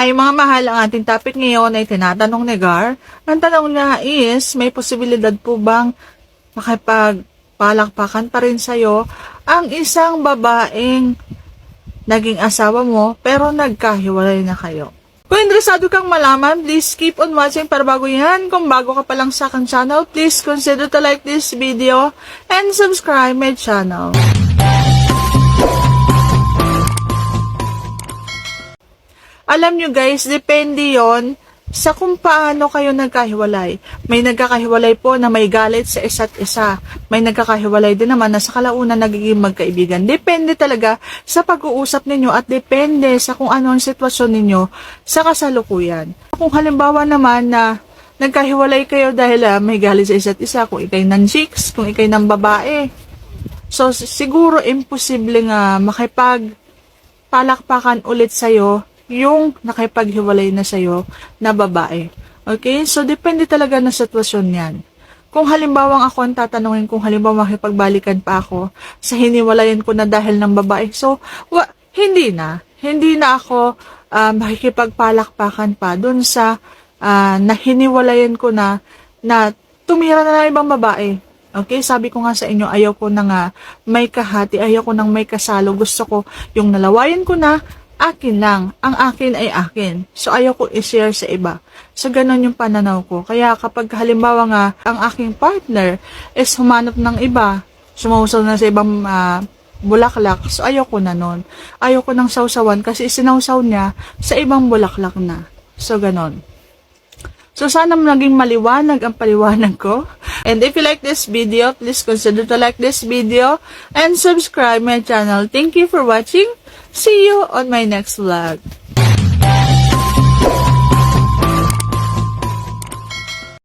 Hi mga mahal, ang ating topic ngayon ay tinatanong ni Gar. Ang tanong niya is, may posibilidad po bang makipagpalakpakan pa rin sa'yo ang isang babaeng naging asawa mo pero nagkahiwalay na kayo? Kung interesado kang malaman, please keep on watching para bago yan. Kung bago ka pa lang sa aking channel, please consider to like this video and subscribe my channel. Alam nyo guys, depende yon sa kung paano kayo nagkahiwalay. May nagkakahiwalay po na may galit sa isa't isa. May nagkakahiwalay din naman na sa kalaunan nagiging magkaibigan. Depende talaga sa pag-uusap ninyo at depende sa kung ano ang sitwasyon ninyo sa kasalukuyan. Kung halimbawa naman na nagkahiwalay kayo dahil may galit sa isa't isa, kung ikay ng chicks, kung ikay ng babae, so siguro imposible nga makipagpalakpakan ulit sa'yo yung nakipaghiwalay na sa'yo na babae. Okay? So, depende talaga na sitwasyon yan. Kung halimbawa ako ang tatanungin, kung halimbawa makipagbalikan pa ako sa hiniwalayan ko na dahil ng babae, so, hindi na. Hindi na ako makikipagpalakpakan pa dun sa nahiniwalayan ko na tumira na ng ibang babae. Okay, sabi ko nga sa inyo, ayaw ko na nga may kahati, ayaw ko nang may kasalo. Gusto ko yung nalawayan ko na, akin lang. Ang akin ay akin. So, ayaw ko i-share sa iba. So, ganun yung pananaw ko. Kaya kapag halimbawa nga, ang aking partner is humanap ng iba, sumausaw na sa ibang bulaklak, so ayaw ko na nun. Ayaw ko nang sausawan kasi sinausaw niya sa ibang bulaklak na. So, ganun. So, sana naging maliwanag ang paliwanag ko. And if you like this video, please consider to like this video and subscribe my channel. Thank you for watching. See you on my next vlog.